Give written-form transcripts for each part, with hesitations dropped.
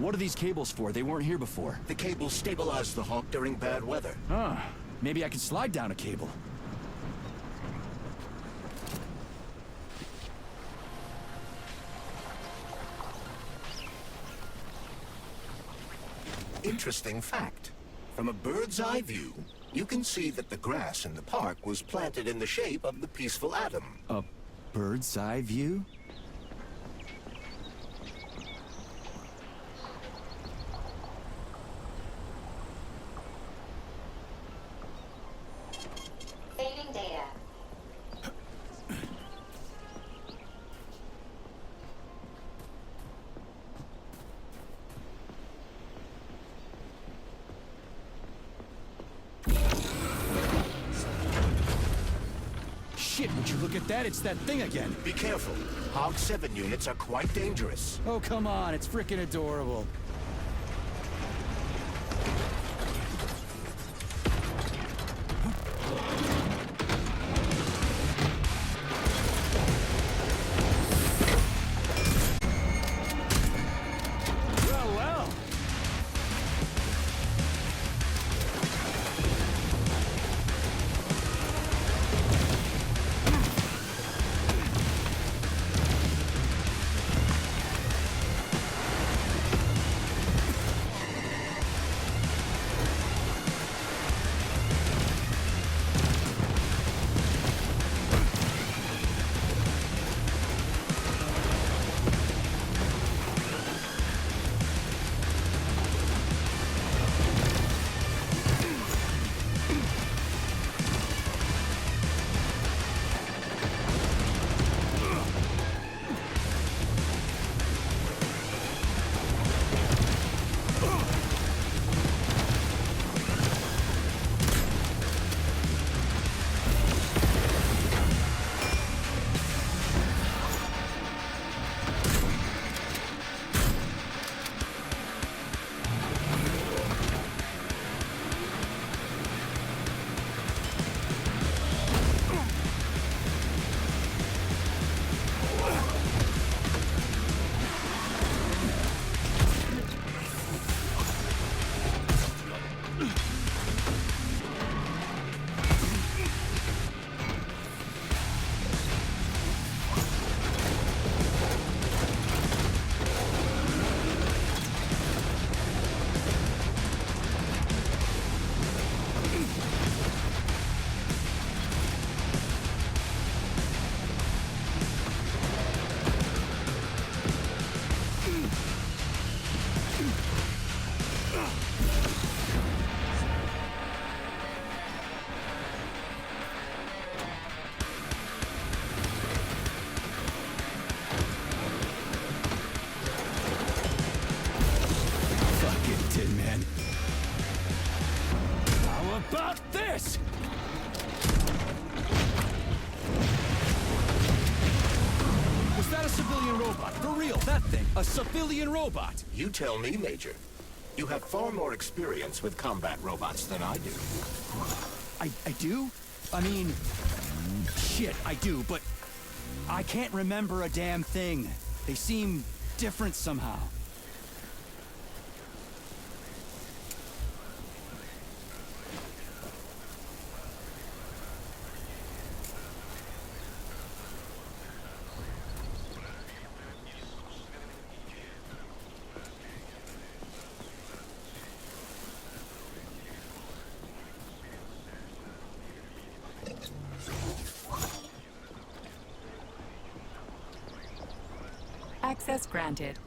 What are these cables for? They weren't here before. The cables stabilize the Hawk during bad weather. Huh. Maybe I can slide down a cable. Interesting fact. From a bird's eye view, you can see that the grass in the park was planted in the shape of the peaceful atom. A bird's eye view? Saving data. Shit, would you look at that? It's that thing again. Be careful. Hog 7 units are quite dangerous. Oh, come on. It's frickin' adorable. Well, well. About this! Was that a civilian robot? For real, that thing. A civilian robot. You tell me, Major. You have far more experience with combat robots than I do. I do? I mean, shit, I do, but I can't remember a damn thing. They seem different somehow. Access granted.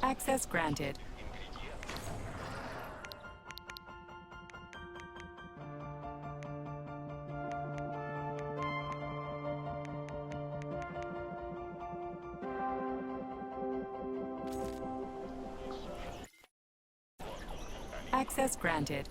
Access granted. Access granted.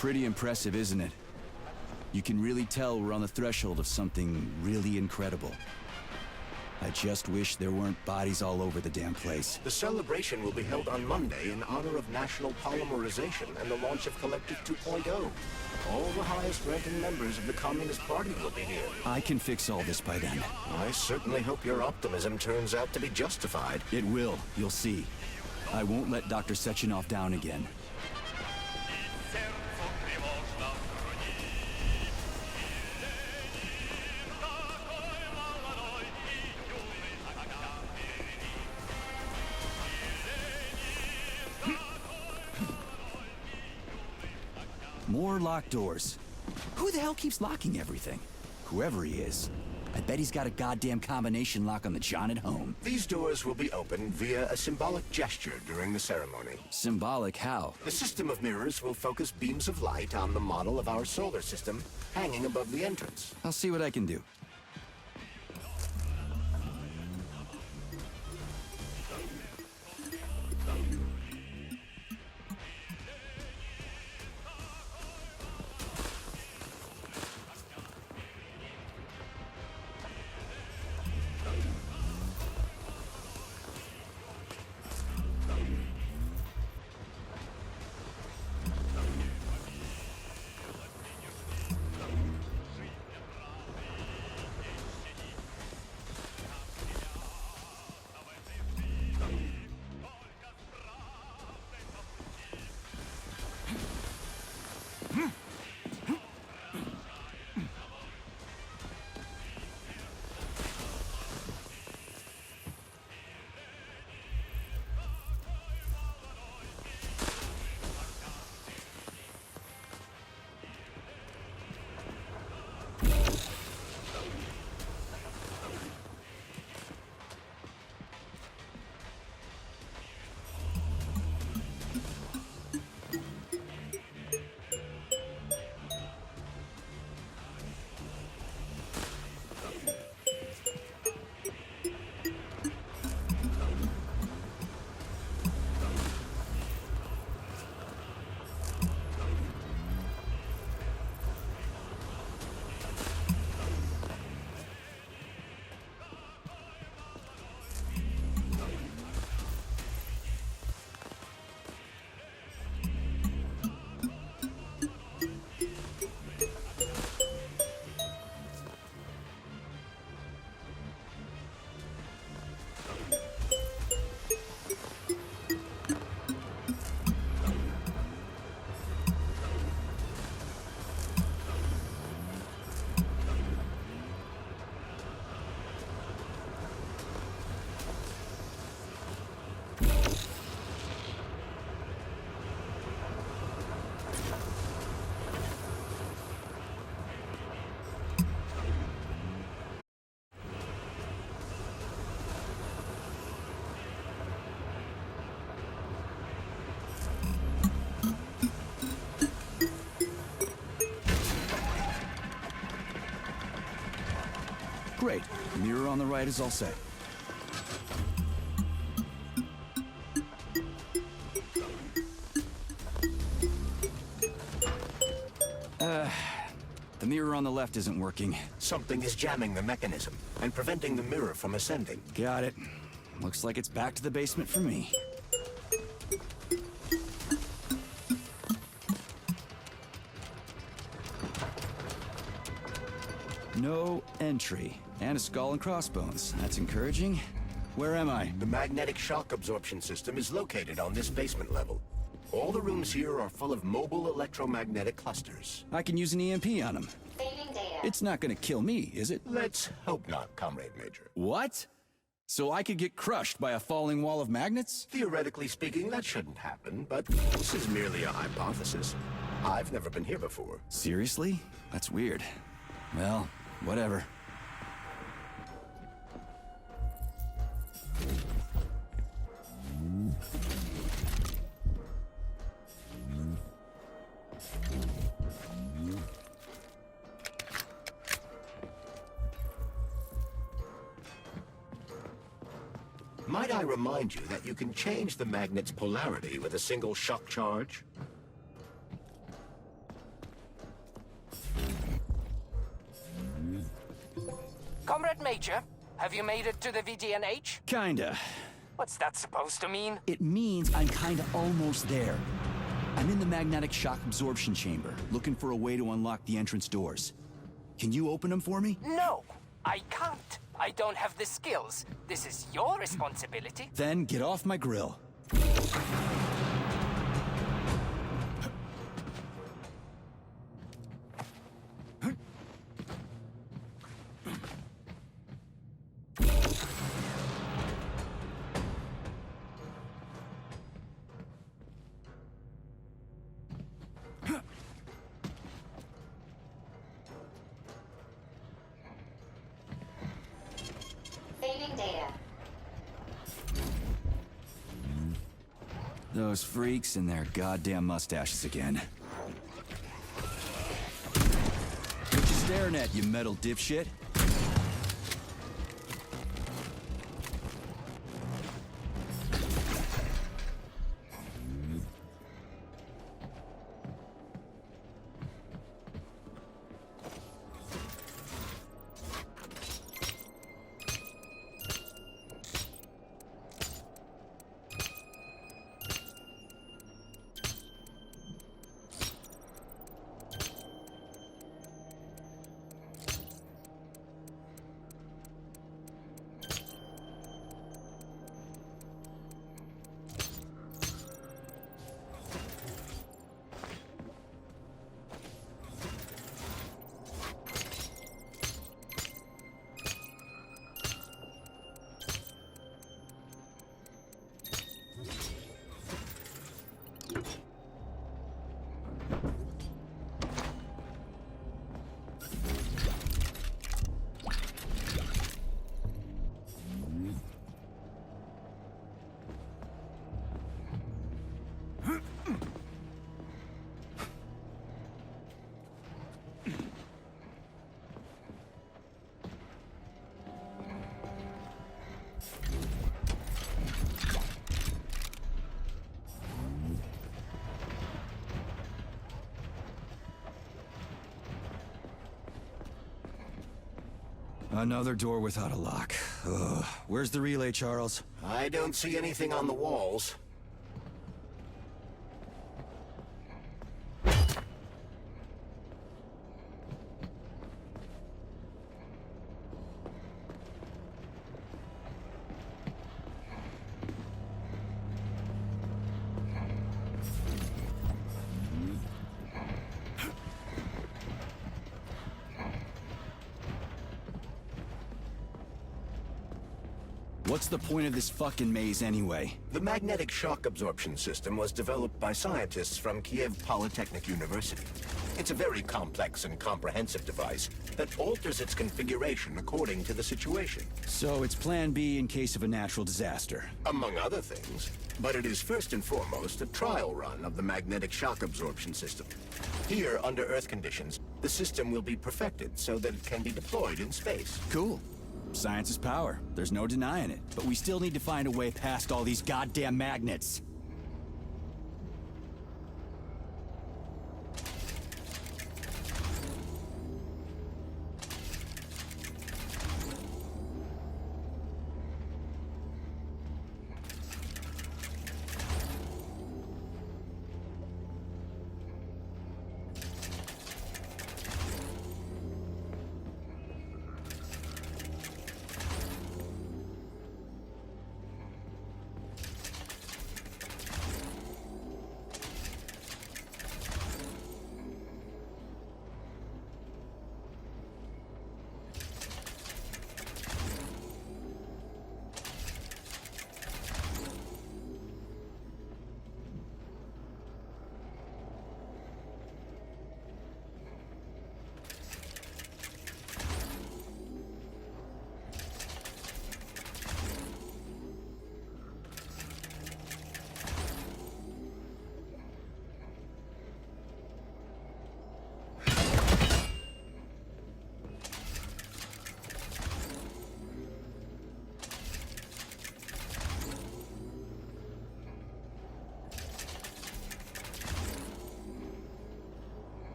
Pretty impressive, isn't it? You can really tell we're on the threshold of something really incredible. I just wish there weren't bodies all over the damn place. The celebration will be held on Monday in honor of National Polymerization and the launch of Collective 2.0. All the highest-ranking members of the Communist Party will be here. I can fix all this by then. I certainly hope your optimism turns out to be justified. It will, you'll see. I won't let Dr. Sechenov down again. More locked doors. Who the hell keeps locking everything? Whoever he is. I bet he's got a goddamn combination lock on the John at home. These doors will be opened via a symbolic gesture during the ceremony. Symbolic how? The system of mirrors will focus beams of light on the model of our solar system hanging above the entrance. I'll see what I can do. Great. Mirror on the right is all set. The mirror on the left isn't working. Something is jamming the mechanism and preventing the mirror from ascending. Got it. Looks like it's back to the basement for me. No entry. And a skull and crossbones. That's encouraging. Where am I? The magnetic shock absorption system is located on this basement level. All the rooms here are full of mobile electromagnetic clusters. I can use an EMP on them. It's not gonna kill me, is it? Let's hope not, Comrade Major. What? So I could get crushed by a falling wall of magnets? Theoretically speaking, that shouldn't happen, but this is merely a hypothesis. I've never been here before. Seriously? That's weird. Well, whatever. Might I remind you that you can change the magnet's polarity with a single shock charge? Comrade Major, have you made it to the VDNH? Kinda. What's that supposed to mean? It means I'm kinda almost there. I'm in the magnetic shock absorption chamber, looking for a way to unlock the entrance doors. Can you open them for me? No, I can't. I don't have the skills. This is your responsibility. Then get off my grill. Saving data. Those freaks and their goddamn mustaches again. What you staring at, you metal dipshit? Another door without a lock. Ugh. Where's the relay, Charles? I don't see anything on the walls. What's the point of this fucking maze anyway? The magnetic shock absorption system was developed by scientists from Kiev Polytechnic University. It's a very complex and comprehensive device that alters its configuration according to the situation. So it's plan B in case of a natural disaster. Among other things. But it is first and foremost a trial run of the magnetic shock absorption system. Here, under Earth conditions, the system will be perfected so that it can be deployed in space. Cool. Science is power. There's no denying it. But we still need to find a way past all these goddamn magnets.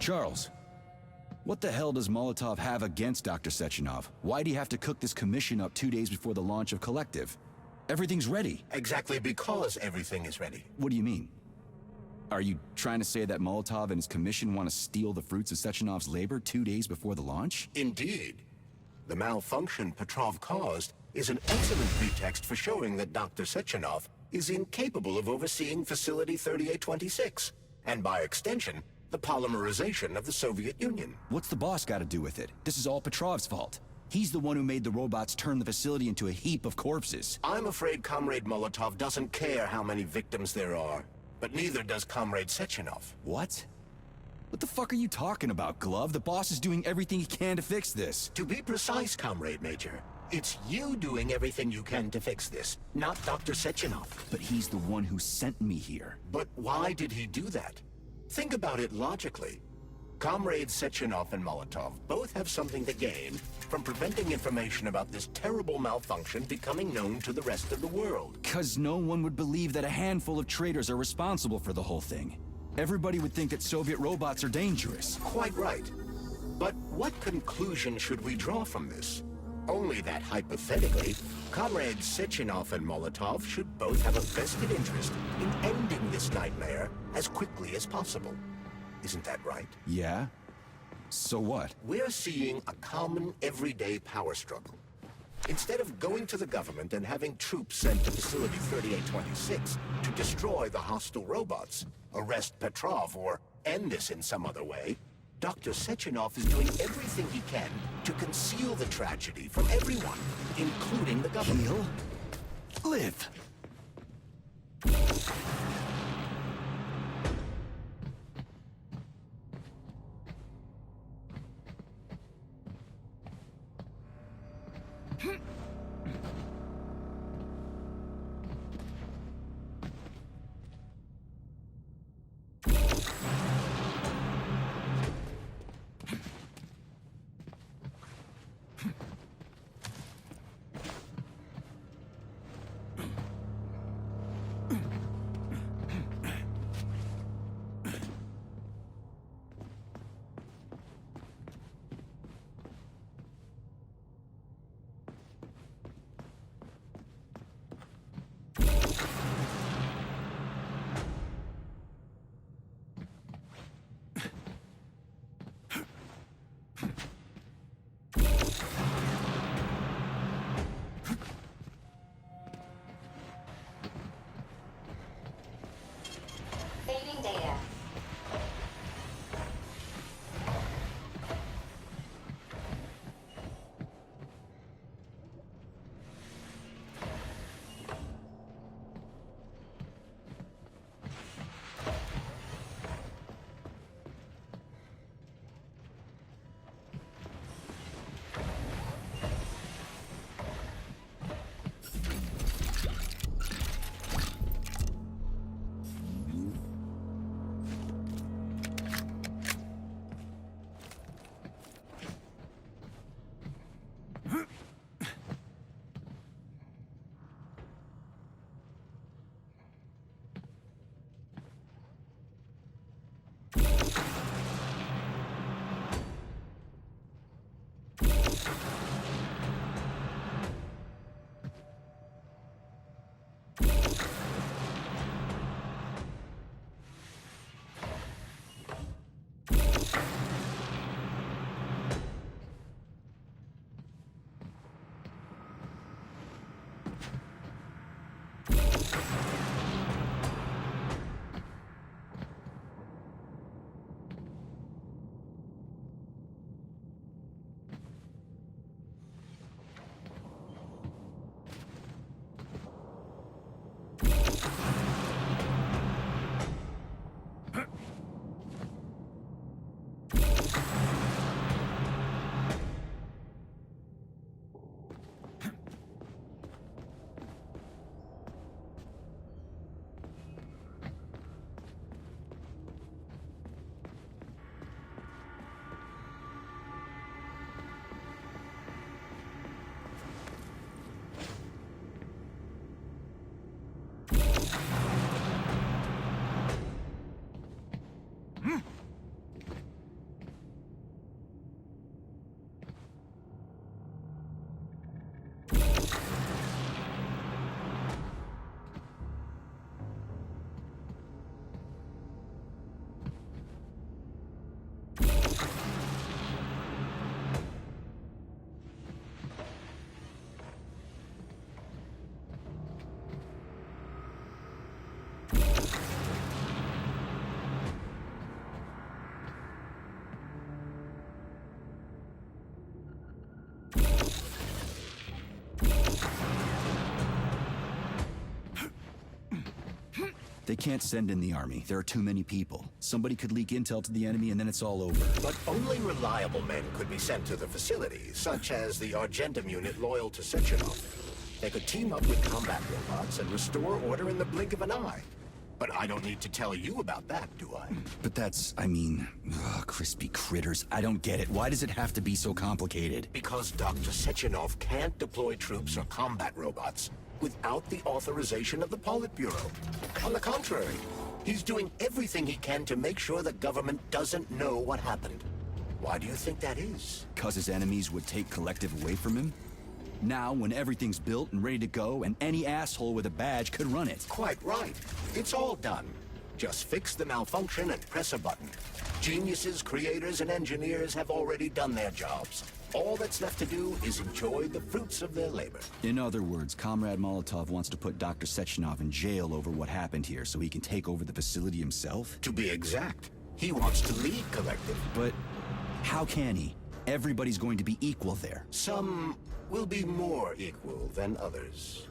Charles, what the hell does Molotov have against Dr. Sechenov? Why'd he have to cook this commission up 2 days before the launch of Collective? Everything's ready. Exactly because everything is ready. What do you mean? Are you trying to say that Molotov and his commission want to steal the fruits of Sechenov's labor 2 days before the launch? Indeed. The malfunction Petrov caused is an excellent pretext for showing that Dr. Sechenov is incapable of overseeing Facility 3826, and by extension, the polymerization of the Soviet Union. What's the boss got to do with it? This is all Petrov's fault. He's the one who made the robots turn the facility into a heap of corpses. I'm afraid Comrade Molotov doesn't care how many victims there are, but neither does Comrade Sechenov. What? What the fuck are you talking about, Glove? The boss is doing everything he can to fix this. To be precise, Comrade Major, it's you doing everything you can to fix this, not Dr. Sechenov. But he's the one who sent me here. But why did he do that? Think about it logically. Comrades Sechenov and Molotov both have something to gain from preventing information about this terrible malfunction becoming known to the rest of the world. 'Cause no one would believe that a handful of traitors are responsible for the whole thing. Everybody would think that Soviet robots are dangerous. Quite right. But what conclusion should we draw from this? Only that hypothetically, Comrades Sechenov and Molotov should both have a vested interest in ending this nightmare as quickly as possible. Isn't that right? Yeah? So what? We're seeing a common everyday power struggle. Instead of going to the government and having troops sent to Facility 3826 to destroy the hostile robots, arrest Petrov, or end this in some other way, Dr. Sechenov is doing everything he can to conceal the tragedy from everyone, including the government. Heal? Live! can't send in the army. There are too many people. Somebody could leak intel to the enemy and then it's all over. But only reliable men could be sent to the facility, such as the Argentum unit loyal to Sechenov. They could team up with combat robots and restore order in the blink of an eye. But I don't need to tell you about that, do I? But that's, I mean, crispy critters. I don't get it. Why does it have to be so complicated? Because Dr. Sechenov can't deploy troops or combat robots without the authorization of the Politburo. On the contrary, he's doing everything he can to make sure the government doesn't know what happened. Why do you think that is? 'Cause his enemies would take Collective away from him? Now, when everything's built and ready to go, and any asshole with a badge could run it. Quite right. It's all done. Just fix the malfunction and press a button. Geniuses, creators, and engineers have already done their jobs. All that's left to do is enjoy the fruits of their labor. In other words, Comrade Molotov wants to put Dr. Sechenov in jail over what happened here so he can take over the facility himself? To be exact, he wants to lead Collective. But how can he? Everybody's going to be equal there. Some will be more equal than others.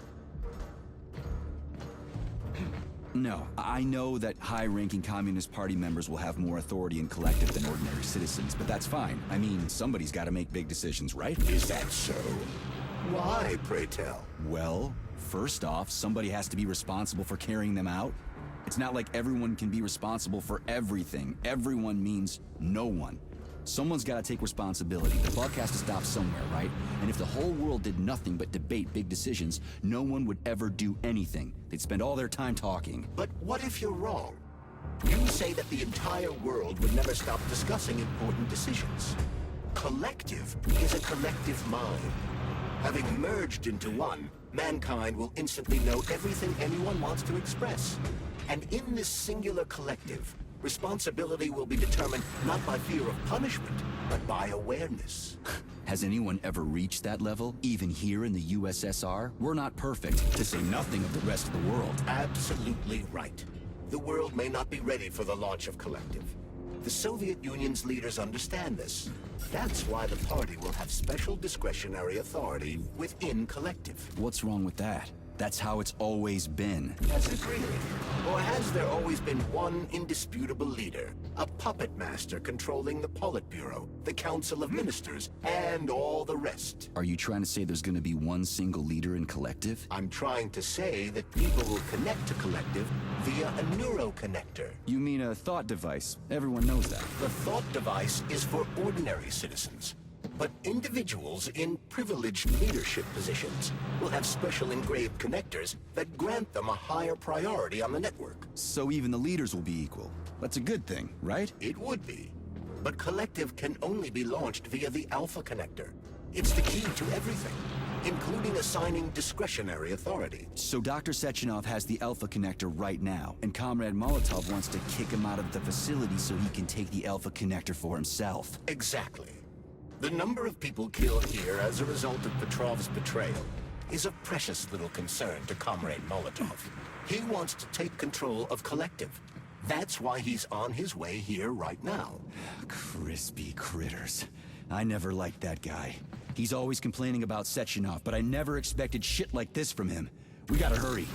No, I know that high-ranking Communist Party members will have more authority in Collective than ordinary citizens, but that's fine. I mean, somebody's got to make big decisions, right? Is that so? Why, pray tell? Well, first off, somebody has to be responsible for carrying them out. It's not like everyone can be responsible for everything. Everyone means no one. Someone's got to take responsibility. The buck has to stop somewhere, right? And if the whole world did nothing but debate big decisions, no one would ever do anything. They'd spend all their time talking. But what if you're wrong? You say that the entire world would never stop discussing important decisions. Collective is a collective mind. Having merged into one, mankind will instantly know everything anyone wants to express. And in this singular collective, responsibility will be determined not by fear of punishment, but by awareness. Has anyone ever reached that level? Even here in the USSR? We're not perfect, to say nothing of the rest of the world. Absolutely right. The world may not be ready for the launch of Collective. The Soviet Union's leaders understand this. That's why the party will have special discretionary authority within Collective. What's wrong with that? That's how it's always been. Has it really? Or has there always been one indisputable leader? A puppet master controlling the Politburo, the Council of Ministers, and all the rest? Are you trying to say there's gonna be one single leader in Collective? I'm trying to say that people will connect to Collective via a neuroconnector. You mean a thought device. Everyone knows that. The thought device is for ordinary citizens. But individuals in privileged leadership positions will have special engraved connectors that grant them a higher priority on the network. So even the leaders will be equal. That's a good thing, right? It would be. But Collective can only be launched via the Alpha Connector. It's the key to everything, including assigning discretionary authority. So Dr. Sechenov has the Alpha Connector right now, and Comrade Molotov wants to kick him out of the facility so he can take the Alpha Connector for himself. Exactly. The number of people killed here as a result of Petrov's betrayal is a precious little concern to Comrade Molotov. He wants to take control of Collective. That's why he's on his way here right now. Crispy critters. I never liked that guy. He's always complaining about Sechenov, but I never expected shit like this from him. We gotta hurry.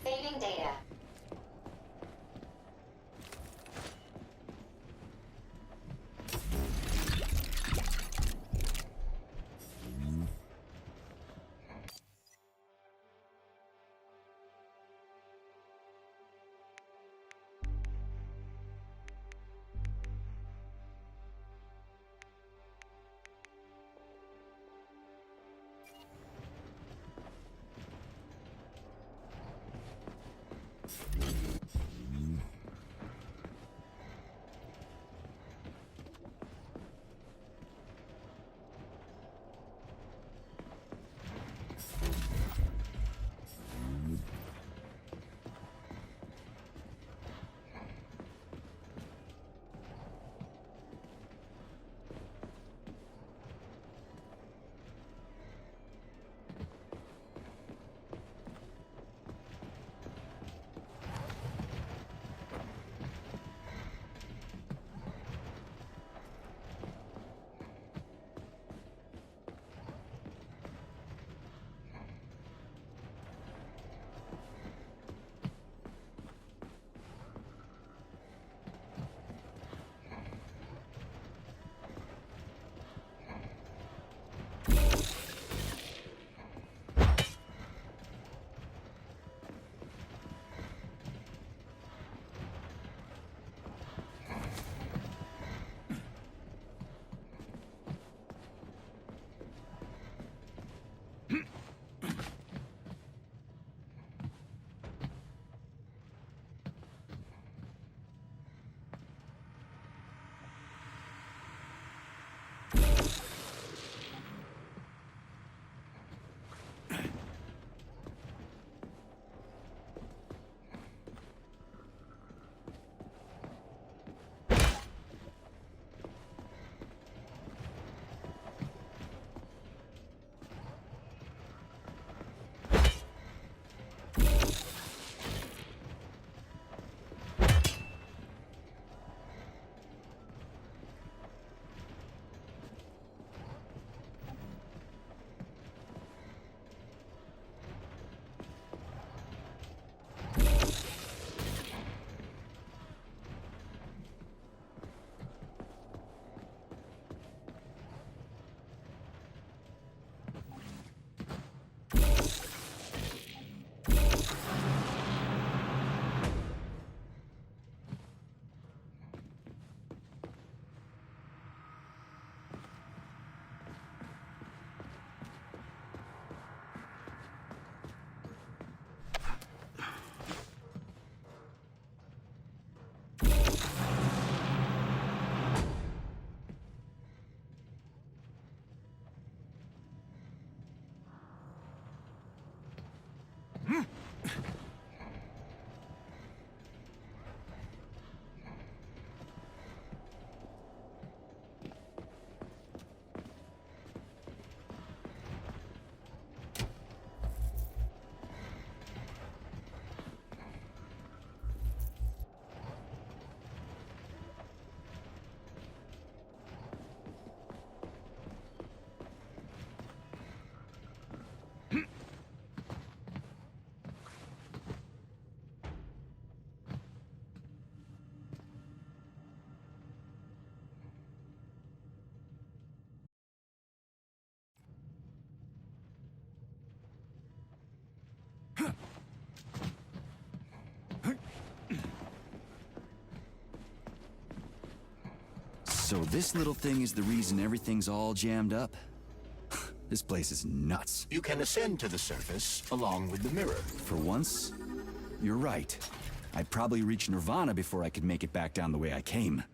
Saving data. So this little thing is the reason everything's all jammed up? This place is nuts. You can ascend to the surface along with the mirror. For once, you're right. I'd probably reach Nirvana before I could make it back down the way I came.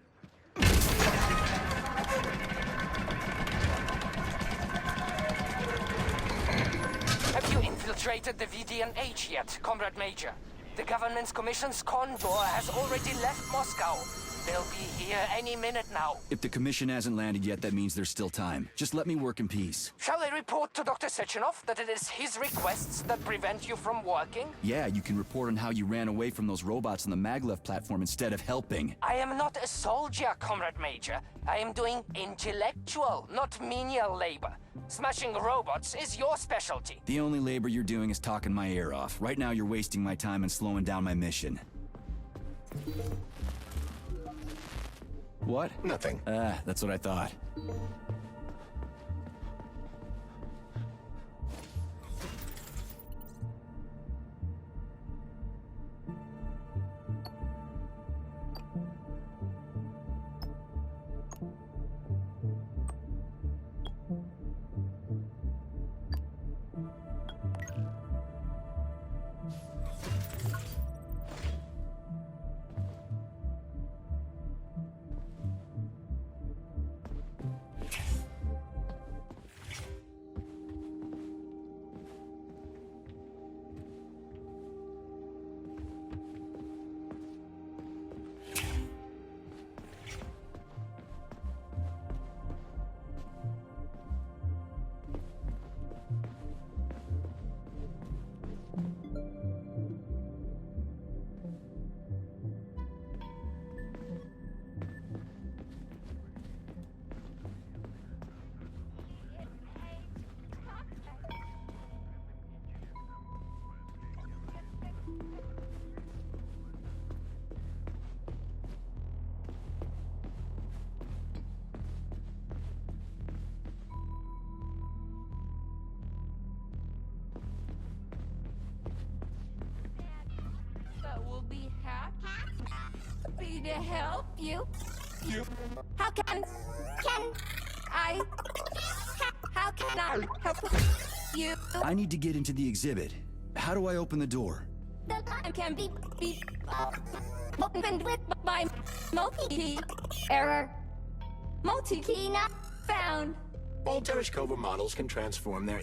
Have you infiltrated the VDNH yet, Comrade Major? The government's commission's condor has already left Moscow. They'll be here any minute now. If the commission hasn't landed yet, that means there's still time. Just let me work in peace. Shall I report to Dr. Sechenov that it is his requests that prevent you from working? Yeah, you can report on how you ran away from those robots on the maglev platform instead of helping. I am not a soldier, Comrade Major. I am doing intellectual, not menial labor. Smashing robots is your specialty. The only labor you're doing is talking my ear off. Right now you're wasting my time and slowing down my mission. What? Nothing. That's what I thought. To help you. How can I help you? I need to get into the exhibit. How do I open the door? The time can be opened with my multi-key. Error. Multi-key not found. All Tereshkova models can transform their...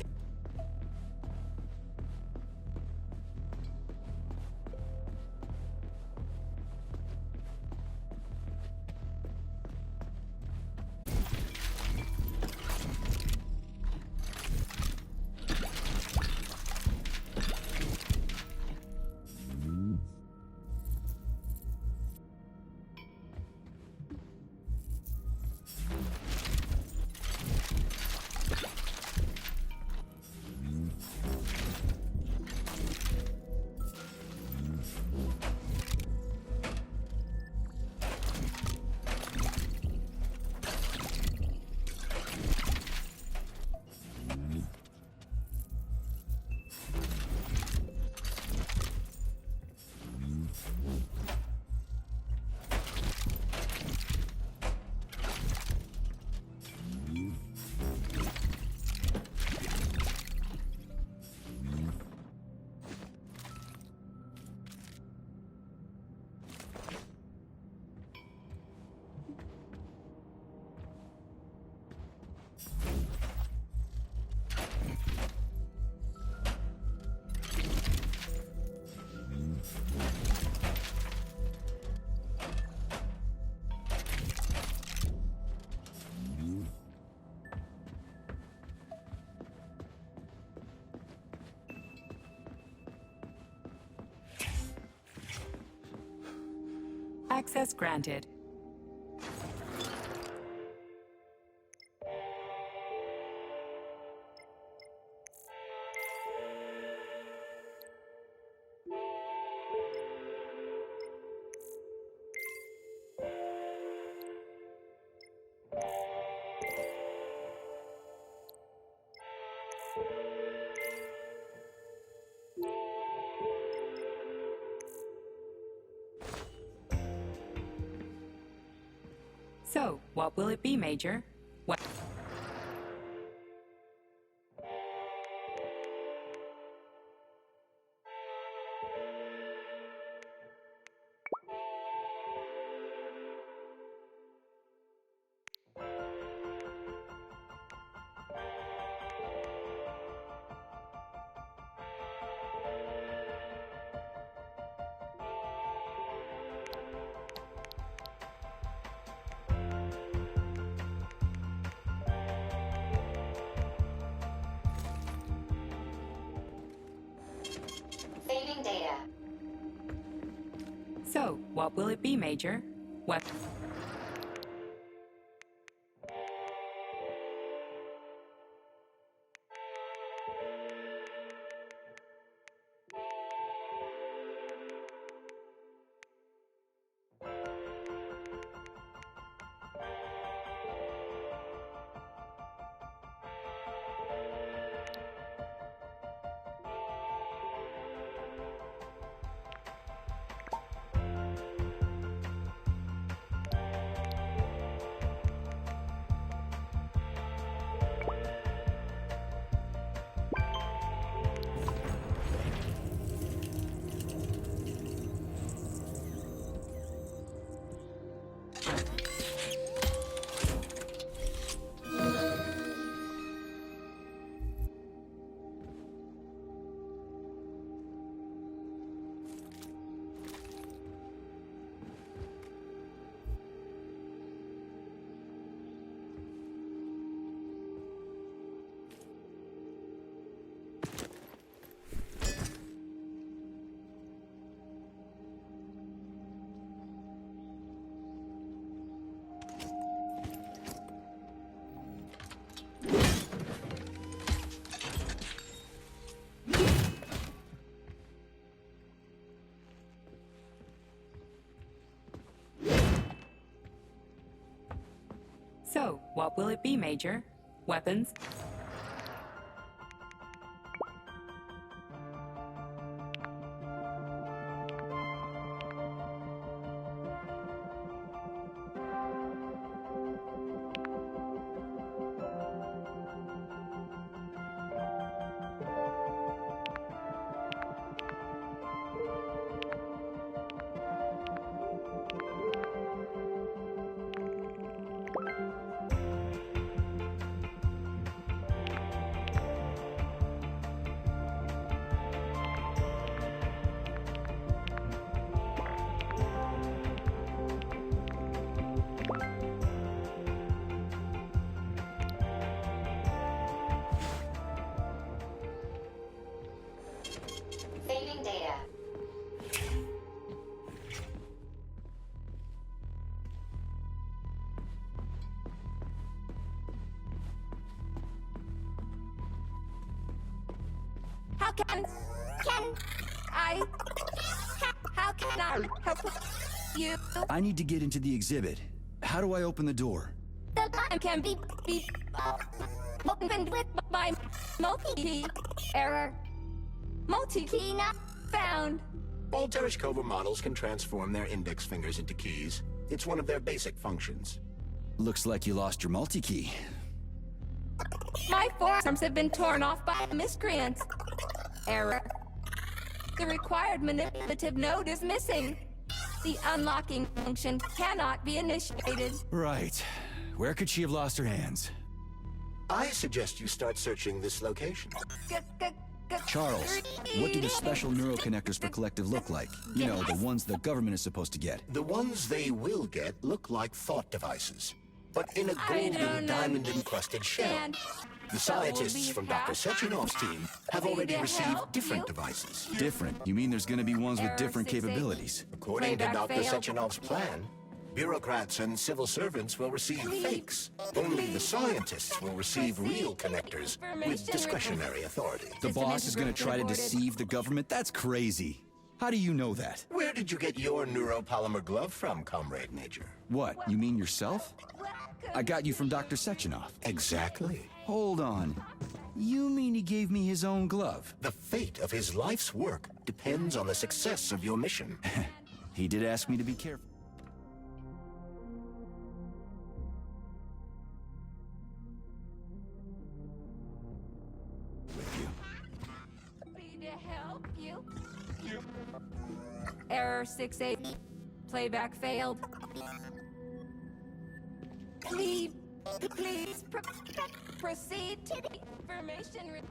Access granted. So, what will it be, Major? What? Saving data. So, what will it be, Major? What? So, what will it be, Major? Weapons? Saving data. How can I how can I help you? I need to get into the exhibit. How do I open the door? The line can be opened with my multi-key. Error. Multi-key not found. All Tereshkova models can transform their index fingers into keys. It's one of their basic functions. Looks like you lost your multi-key. My forearms have been torn off by miscreants. Error. The required manipulative node is missing. The unlocking function cannot be initiated. Right. Where could she have lost her hands? I suggest you start searching this location. Charles, what do the special neuroconnectors for Collective look like? You know, the ones the government is supposed to get. The ones they will get look like thought devices, but in a I golden don't diamond-encrusted shell. understand. The scientists from Dr. Sechenov's team have already received different devices. Different? You mean there's gonna be ones with different capabilities? According to Dr. Sechenov's plan, bureaucrats and civil servants will receive fakes. Only the scientists will receive real connectors with discretionary authority. The boss is gonna try to deceive the government? That's crazy. How do you know that? Where did you get your neuropolymer glove from, Comrade Major? What, you mean yourself? I got you from Dr. Sechenov. Exactly. Hold on. You mean he gave me his own glove? The fate of his life's work depends on the success of your mission. He did ask me to be careful. With you. Happy to help you. Error 68. Playback failed. Please proceed to the information.